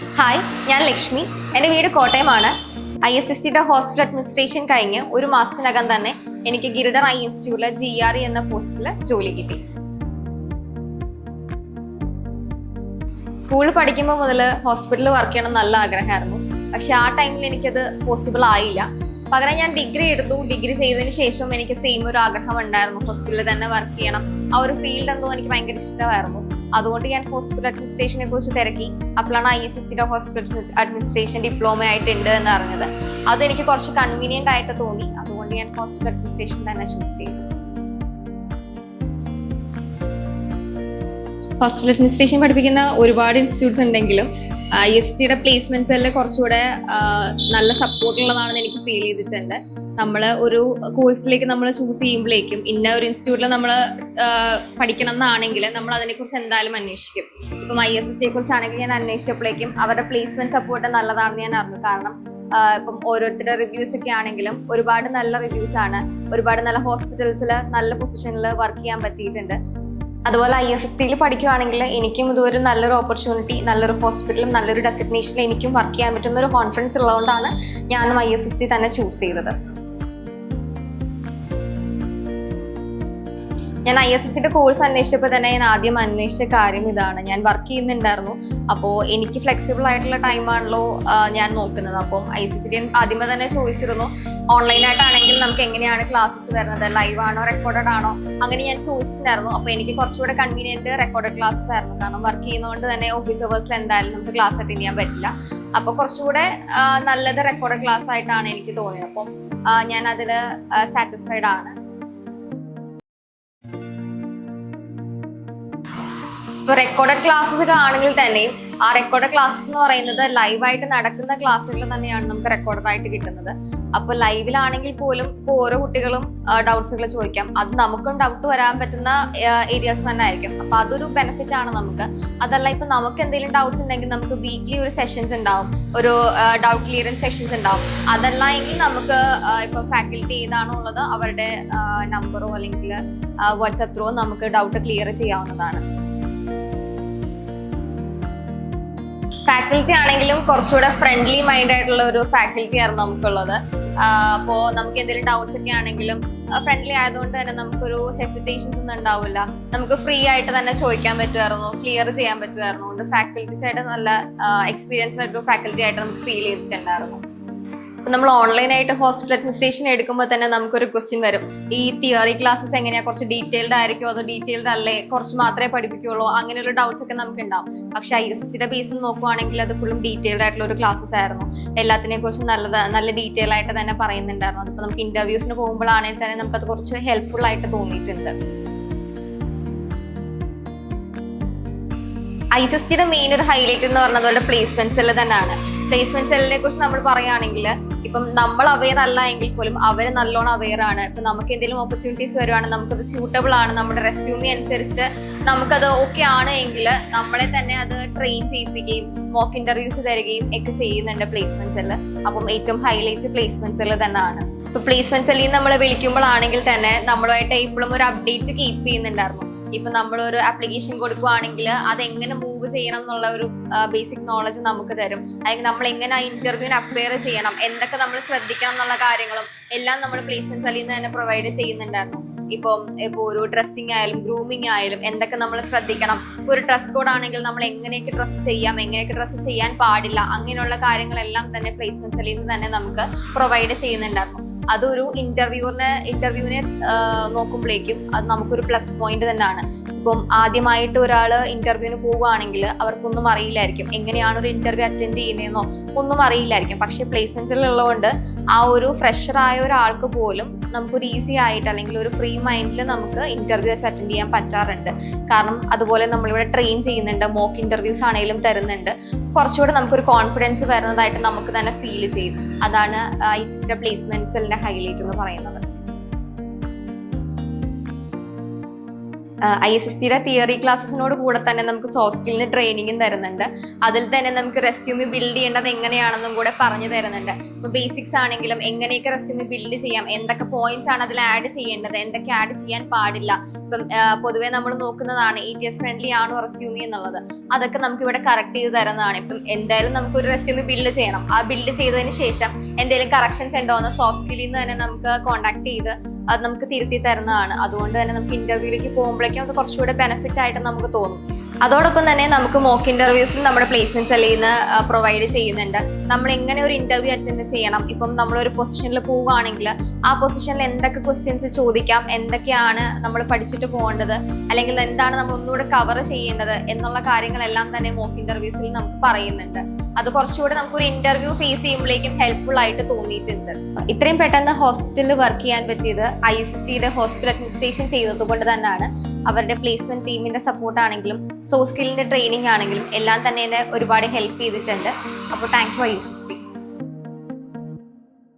Hi, ഞാൻ ലക്ഷ്മി. എൻ്റെ വീട് കോട്ടയമാണ്. ISSCയുടെ ഹോസ്പിറ്റൽ അഡ്മിനിസ്ട്രേഷൻ കഴിഞ്ഞ് ഒരു മാസത്തിനകം തന്നെ എനിക്ക് ഗിരിധർ ഐ ഇൻസ്റ്റിറ്റ്യൂട്ടിലെ GRE എന്ന പോസ്റ്റിൽ ജോലി കിട്ടി. സ്കൂളിൽ പഠിക്കുമ്പോൾ മുതൽ ഹോസ്പിറ്റലിൽ വർക്ക് ചെയ്യണം നല്ല ആഗ്രഹമായിരുന്നു. പക്ഷെ ആ ടൈമിൽ എനിക്കത് പോസിബിൾ ആയില്ല. പകരം ഞാൻ ഡിഗ്രി എടുത്തു. ഡിഗ്രി ചെയ്തതിന് ശേഷം എനിക്ക് സെയിം ഒരു ആഗ്രഹം ഉണ്ടായിരുന്നു, ഹോസ്പിറ്റലിൽ തന്നെ വർക്ക് ചെയ്യണം. ആ ഒരു ഫീൽഡ് എന്തോ എനിക്ക് ഭയങ്കര ഇഷ്ടമായിരുന്നു. അതുകൊണ്ട് ഞാൻ ഹോസ്പിറ്റൽ അഡ്മിനിസ്ട്രേഷനെ കുറിച്ച് തിരക്കി. അപ്പോഴാണ് ISSCയുടെ ഹോസ്പിറ്റൽ അഡ്മിനിസ്ട്രേഷൻ ഡിപ്ലോമ ആയിട്ടുണ്ട് എന്ന് അറിഞ്ഞത്. അതെനിക്ക് കുറച്ച് കൺവീനിയന്റ് ആയിട്ട് തോന്നി. അതുകൊണ്ട് ഞാൻ ഹോസ്പിറ്റൽ അഡ്മിനിസ്ട്രേഷൻ തന്നെ ചൂസ് ചെയ്തു. ഹോസ്പിറ്റൽ അഡ്മിനിസ്ട്രേഷൻ പഠിപ്പിക്കുന്ന ഒരുപാട് ഇൻസ്റ്റിറ്റ്യൂട്ട്സ് ഉണ്ടെങ്കിലും ISSCയുടെ പ്ലേസ്മെന്റ്സിൽ കുറച്ചുകൂടെ നല്ല സപ്പോർട്ടുള്ളതാണെന്ന് എനിക്ക് ഫീൽ ചെയ്തിട്ടുണ്ട്. നമ്മൾ ഒരു കോഴ്സിലേക്ക് നമ്മൾ ചൂസ് ചെയ്യുമ്പോഴേക്കും ഇന്ന ഒരു ഇൻസ്റ്റിറ്റ്യൂട്ടിൽ നമ്മൾ പഠിക്കണം എന്നാണെങ്കിൽ നമ്മൾ അതിനെക്കുറിച്ച് എന്തായാലും അന്വേഷിക്കും. ഇപ്പം ISSCയെ കുറിച്ചാണെങ്കിൽ ഞാൻ അന്വേഷിച്ചപ്പോഴേക്കും അവരുടെ പ്ലേസ്മെന്റ് സപ്പോർട്ട് നല്ലതാണെന്ന് ഞാൻ അറിഞ്ഞു. കാരണം ഇപ്പം ഓരോരുത്തരുടെ റിവ്യൂസ് ഒക്കെ ആണെങ്കിലും ഒരുപാട് നല്ല റിവ്യൂസ് ആണ്. ഒരുപാട് നല്ല ഹോസ്പിറ്റൽസിൽ നല്ല പൊസിഷനിൽ വർക്ക് ചെയ്യാൻ പറ്റിയിട്ടുണ്ട്. അതുപോലെ ISSCയിൽ പഠിക്കുകയാണെങ്കിൽ എനിക്കും ഇതൊരു നല്ലൊരു ഓപ്പർച്യൂണിറ്റി, നല്ലൊരു ഹോസ്പിറ്റലും നല്ലൊരു ഡെസിഗ്നേഷനിൽ എനിക്കും വർക്ക് ചെയ്യാൻ പറ്റുന്ന ഒരു കോൺഫിഡൻസ് ഉള്ളതുകൊണ്ടാണ് ഞാനും ISSC തന്നെ ചൂസ് ചെയ്തത്. ഞാൻ ISSCയുടെ കോഴ്സ് അന്വേഷിച്ചപ്പോൾ തന്നെ ഞാൻ ആദ്യം അന്വേഷിച്ച കാര്യം ഇതാണ്. ഞാൻ വർക്ക് ചെയ്യുന്നുണ്ടായിരുന്നു. അപ്പോൾ എനിക്ക് ഫ്ലെക്സിബിൾ ആയിട്ടുള്ള ടൈമാണല്ലോ ഞാൻ നോക്കുന്നത്. അപ്പം ISSCയുടെ ആദ്യമേ തന്നെ ചോദിച്ചിരുന്നു, ഓൺലൈനായിട്ടാണെങ്കിൽ നമുക്ക് എങ്ങനെയാണ് ക്ലാസ്സസ് വരുന്നത്, ലൈവ് ആണോ റെക്കോർഡഡ് ആണോ, അങ്ങനെ ഞാൻ ചോദിച്ചിട്ടുണ്ടായിരുന്നു. അപ്പോൾ എനിക്ക് കുറച്ചുകൂടെ കൺവീനിയൻറ്റ് റെക്കോർഡഡ് ക്ലാസ്സസ് ആയിരുന്നു. കാരണം വർക്ക് ചെയ്യുന്നതുകൊണ്ട് തന്നെ ഓഫീസ് അവേഴ്സിൽ എന്തായാലും നമുക്ക് ക്ലാസ് അറ്റൻഡ് ചെയ്യാൻ പറ്റില്ല. അപ്പോൾ കുറച്ചുകൂടെ നല്ലത് റെക്കോർഡഡ് ക്ലാസ് ആയിട്ടാണ് എനിക്ക് തോന്നിയത്. അപ്പം ഞാൻ അതിൽ സാറ്റിസ്ഫൈഡ് ആണ്. ഇപ്പോൾ റെക്കോർഡഡ് ക്ലാസ്സസ് ആണെങ്കിൽ തന്നെയും ആ റെക്കോർഡഡ് ക്ലാസ്സസ് എന്ന് പറയുന്നത് ലൈവായിട്ട് നടക്കുന്ന ക്ലാസ്സുകൾ തന്നെയാണ് നമുക്ക് റെക്കോർഡഡ് ആയിട്ട് കിട്ടുന്നത്. അപ്പോൾ ലൈവിലാണെങ്കിൽ പോലും ഇപ്പോൾ ഓരോ കുട്ടികളും ഡൗട്ട്സുകൾ ചോദിക്കാം. അത് നമുക്കും ഡൗട്ട് വരാൻ പറ്റുന്ന ഏരിയാസ് തന്നെ ആയിരിക്കും. അപ്പോൾ അതൊരു ബെനിഫിറ്റ് ആണ് നമുക്ക്. അതല്ല, ഇപ്പം നമുക്ക് എന്തെങ്കിലും ഡൗട്ട്സ് ഉണ്ടെങ്കിൽ നമുക്ക് വീക്ക്ലി ഒരു സെഷൻസ് ഉണ്ടാവും, ഒരു ഡൗട്ട് ക്ലിയറൻസ് സെഷൻസ് ഉണ്ടാവും. അതല്ല എങ്കിൽ നമുക്ക് ഇപ്പം ഫാക്കൽറ്റി ഏതാണോ ഉള്ളത് അവരുടെ നമ്പറോ അല്ലെങ്കിൽ വാട്സാപ്പ് ത്രൂ നമുക്ക് ഡൗട്ട് ക്ലിയർ ചെയ്യാവുന്നതാണ്. ഫാക്കൽറ്റി ആണെങ്കിലും കുറച്ചുകൂടെ ഫ്രണ്ട്ലി മൈൻഡ് ആയിട്ടുള്ള ഒരു ഫാക്കൽറ്റി ആയിരുന്നു നമുക്കുള്ളത്. അപ്പോൾ നമുക്ക് എന്തെങ്കിലും ഡൗട്ട്സ് ഒക്കെ ആണെങ്കിലും ഫ്രണ്ട്ലി ആയതുകൊണ്ട് തന്നെ നമുക്കൊരു ഹെസിറ്റേഷൻസ് ഒന്നും ഉണ്ടാവില്ല. നമുക്ക് ഫ്രീ ആയിട്ട് തന്നെ ചോദിക്കാൻ പറ്റുമായിരുന്നു, ക്ലിയർ ചെയ്യാൻ പറ്റുമായിരുന്നു. അതുകൊണ്ട് ഫാക്കൽറ്റീസ് ആയിട്ട് നല്ല എക്സ്പീരിയൻസ്ഡ് ആയിട്ടൊരു ഫാക്കൽറ്റി ആയിട്ട് നമുക്ക് ഫീൽ ചെയ്തിട്ടുണ്ടായിരുന്നു. നമ്മൾ ഓൺലൈനായിട്ട് ഹോസ്പിറ്റൽ അഡ്മിനിസ്ട്രേഷൻ എടുക്കുമ്പോൾ തന്നെ നമുക്കൊരു ക്വസ്റ്റ്യൻ വരും, ഈ തിയറി ക്ലാസ്സസ് എങ്ങനെയാണ്, കുറച്ച് ഡീറ്റെയിൽഡ് ആയിരിക്കുമോ അതോ ഡീറ്റെയിൽഡ് അല്ലേ, കുറച്ച് മാത്രമേ പഠിപ്പിക്കുകയുള്ളൂ, അങ്ങനെയുള്ള ഡൗട്ട്സ് ഒക്കെ നമുക്ക് ഉണ്ടാവും. പക്ഷേ ISSCയുടെ ബേസിൽ നോക്കുവാണെങ്കിൽ അത് ഫുള്ളും ഡീറ്റെയിൽഡ് ആയിട്ടുള്ള ഒരു ക്ലാസ്സസ് ആയിരുന്നു. എല്ലാത്തിനെ കുറിച്ചും നല്ല ഡീറ്റെയിൽ ആയിട്ട് തന്നെ പറയുന്നുണ്ടായിരുന്നു. അതിപ്പോൾ നമുക്ക് ഇന്റർവ്യൂസിന് പോകുമ്പോഴാണെങ്കിൽ തന്നെ നമുക്കത് കുറച്ച് ഹെൽപ്ഫുൾ ആയിട്ട് തോന്നിയിട്ടുണ്ട്. ISSCയുടെ മെയിൻ ഒരു ഹൈലൈറ്റ് എന്ന് പറഞ്ഞത് അവരുടെ പ്ലേസ്മെന്റ് സെല്ല് തന്നെയാണ്. പ്ലേസ്മെന്റ് സെല്ലിനെ കുറിച്ച് നമ്മൾ പറയുകയാണെങ്കിൽ ഇപ്പം നമ്മൾ അവെയർ അല്ല എങ്കിൽ പോലും അവർ നല്ലോണം അവെയർ ആണ്. ഇപ്പം നമുക്ക് എന്തെങ്കിലും ഓപ്പർച്യൂണിറ്റീസ് വരുവാണെങ്കിൽ നമുക്കത് സ്യൂട്ടബിൾ ആണ്, നമ്മുടെ റെസ്യൂമി അനുസരിച്ചിട്ട് നമുക്കത് ഓക്കെ ആണ് എങ്കിൽ നമ്മളെ തന്നെ അത് ട്രെയിൻ ചെയ്യിപ്പിക്കുകയും മോക്ക് ഇന്റർവ്യൂസ് തരികയും ഒക്കെ ചെയ്യുന്നുണ്ട് പ്ലേസ്മെന്റ് സെല്ല്. അപ്പം ഏറ്റവും ഹൈലൈറ്റ് പ്ലേസ്മെന്റ് സെല്ല് തന്നെയാണ്. ഇപ്പൊ പ്ലേസ്മെന്റ് സെല്ലിൽ നിന്ന് നമ്മളെ വിളിക്കുമ്പോഴാണെങ്കിൽ തന്നെ നമ്മളുമായിട്ട് ഇപ്പോഴും ഒരു അപ്ഡേറ്റ് കീപ്പ് ചെയ്യുന്നുണ്ടായിരുന്നു. ഇപ്പൊ നമ്മളൊരു ആപ്ലിക്കേഷൻ കൊടുക്കുകയാണെങ്കിൽ അതെങ്ങനെ മൂവ് ചെയ്യണം എന്നുള്ള ഒരു ബേസിക് നോളജ് നമുക്ക് തരും. അല്ലെങ്കിൽ നമ്മൾ എങ്ങനെ ആ ഇന്റർവ്യൂവിന് അപ്പിയർ ചെയ്യണം, എന്തൊക്കെ നമ്മൾ ശ്രദ്ധിക്കണം എന്നുള്ള കാര്യങ്ങളും എല്ലാം നമ്മൾ പ്ലേസ്മെന്റ് സെല്ലിൽ നിന്ന് തന്നെ പ്രൊവൈഡ് ചെയ്യുന്നുണ്ടായിരുന്നു. ഇപ്പോൾ ഒരു ഡ്രസ്സിങ് ആയാലും ഗ്രൂമിങ് ആയാലും എന്തൊക്കെ നമ്മൾ ശ്രദ്ധിക്കണം. ഒരു ഡ്രസ് കോഡ് ആണെങ്കിൽ നമ്മൾ എങ്ങനെയൊക്കെ ഡ്രസ്സ് ചെയ്യാം, എങ്ങനെയൊക്കെ ഡ്രസ്സ് ചെയ്യാൻ പാടില്ല, അങ്ങനെയുള്ള കാര്യങ്ങളെല്ലാം തന്നെ പ്ലേസ്മെന്റ് സെല്ലിൽ നിന്ന് തന്നെ നമുക്ക് പ്രൊവൈഡ് ചെയ്യുന്നുണ്ടായിരുന്നു. അതൊരു ഇന്റർവ്യൂവിനെ നോക്കുമ്പോഴേക്കും അത് നമുക്കൊരു പ്ലസ് പോയിന്റ് തന്നെയാണ്. ഇപ്പം ആദ്യമായിട്ട് ഒരാൾ ഇന്റർവ്യൂവിന് പോവുകയാണെങ്കിൽ അവർക്കൊന്നും അറിയില്ലായിരിക്കും, എങ്ങനെയാണ് ഒരു ഇന്റർവ്യൂ അറ്റൻഡ് ചെയ്യുന്നതെന്നോ ഒന്നും അറിയില്ലായിരിക്കും. പക്ഷേ പ്ലേസ്മെന്റ്സിലുള്ളതുകൊണ്ട് ആ ഒരു ഫ്രഷർ ആയ ഒരാൾക്ക് പോലും നമുക്കൊരു ഈസി ആയിട്ട് അല്ലെങ്കിൽ ഒരു ഫ്രീ മൈൻഡിൽ നമുക്ക് ഇന്റർവ്യൂസ് അറ്റൻഡ് ചെയ്യാൻ പറ്റാറുണ്ട്. കാരണം അതുപോലെ നമ്മളിവിടെ ട്രെയിൻ ചെയ്യുന്നുണ്ട്, മോക്ക് ഇന്റർവ്യൂസ് ആണെങ്കിലും തരുന്നുണ്ട്. കുറച്ചുകൂടെ നമുക്കൊരു കോൺഫിഡൻസ് വരുന്നതായിട്ട് നമുക്ക് തന്നെ ഫീൽ ചെയ്യും. അതാണ് ISSCയുടെ പ്ലേസ്മെന്റ് സെല്ലിന്റെ ഹൈലൈറ്റ് എന്ന് പറയുന്നത്. ISSTയുടെ തിയറി ക്ലാസ്സസിനോട് കൂടെ തന്നെ നമുക്ക് സോഫ്റ്റ് സ്കില്ലിന് ട്രെയിനിങ്ങും തരുന്നുണ്ട്. അതിൽ തന്നെ നമുക്ക് റെസ്യൂമെ ബിൽഡ് ചെയ്യേണ്ടത് എങ്ങനെയാണെന്നും കൂടെ പറഞ്ഞു തരുന്നുണ്ട്. ഇപ്പൊ ബേസിക്സ് ആണെങ്കിലും എങ്ങനെയൊക്കെ റെസ്യൂമെ ബിൽഡ് ചെയ്യാം, എന്തൊക്കെ പോയിന്റ്സ് ആണ് അതിൽ ആഡ് ചെയ്യേണ്ടത്, എന്തൊക്കെ ആഡ് ചെയ്യാൻ പാടില്ല. ഇപ്പം പൊതുവെ നമ്മൾ നോക്കുന്നതാണ് ETS ഫ്രണ്ട്ലി ആണോ റെസ്യൂമെ എന്നുള്ളത്. അതൊക്കെ നമുക്ക് ഇവിടെ കറക്റ്റ് ചെയ്ത് തരുന്നതാണ്. ഇപ്പം എന്തായാലും നമുക്ക് ഒരു റെസ്യൂമെ ബിൽഡ് ചെയ്യണം. ആ ബിൽഡ് ചെയ്തതിന് ശേഷം എന്തെങ്കിലും കറക്ഷൻസ് ഉണ്ടോ എന്ന് സോഫ്റ്റ് സ്കില്ലിൽ നിന്ന് തന്നെ നമുക്ക് കോൺടാക്ട് ചെയ്ത് അത് നമുക്ക് തിരുത്തി തരുന്നതാണ്. അതുകൊണ്ട് തന്നെ നമുക്ക് ഇന്റർവ്യൂയിലേക്ക് പോകുമ്പോഴേക്കും അത് കുറച്ചുകൂടെ ബെനിഫിറ്റ് ആയിട്ട് നമുക്ക് തോന്നും. അതോടൊപ്പം തന്നെ നമുക്ക് മോക്ക് ഇന്റർവ്യൂസും നമ്മുടെ പ്ലേസ്മെന്റ് സെല്ലിൽ നിന്ന് പ്രൊവൈഡ് ചെയ്യുന്നുണ്ട്. നമ്മൾ എങ്ങനെ ഒരു ഇന്റർവ്യൂ അറ്റൻഡ് ചെയ്യണം, ഇപ്പം നമ്മളൊരു പൊസിഷനിൽ പോവുകയാണെങ്കിൽ ആ പൊസിഷനിൽ എന്തൊക്കെ ക്വസ്റ്റ്യൻസ് ചോദിക്കാം, എന്തൊക്കെയാണ് നമ്മൾ പഠിച്ചിട്ട് പോകേണ്ടത്, അല്ലെങ്കിൽ എന്താണ് നമ്മൾ ഒന്നുകൂടെ കവർ ചെയ്യേണ്ടത് എന്നുള്ള കാര്യങ്ങളെല്ലാം തന്നെ മോക്ക് ഇന്റർവ്യൂസിൽ നമുക്ക് പറയുന്നുണ്ട്. അത് കുറച്ചുകൂടെ നമുക്കൊരു ഇന്റർവ്യൂ ഫേസ് ചെയ്യുമ്പോഴേക്കും ഹെൽപ്ഫുൾ ആയിട്ട് തോന്നിയിട്ടുണ്ട്. ഇത്രയും പെട്ടെന്ന് ഹോസ്പിറ്റലിൽ വർക്ക് ചെയ്യാൻ പറ്റിയത് ISSTയുടെ ഹോസ്പിറ്റൽ അഡ്മിനിസ്ട്രേഷൻ ചെയ്തത് കൊണ്ട് തന്നെയാണ്. അവരുടെ പ്ലേസ്മെന്റ് ടീമിന്റെ സപ്പോർട്ട് ആണെങ്കിലും സോഫ്റ്റ് സ്കില്ലിന്റെ ട്രെയിനിങ് ആണെങ്കിലും എല്ലാം തന്നെ എന്നെ ഒരുപാട് ഹെൽപ്പ് ചെയ്തിട്ടുണ്ട്. അപ്പോൾ താങ്ക് യു ISST.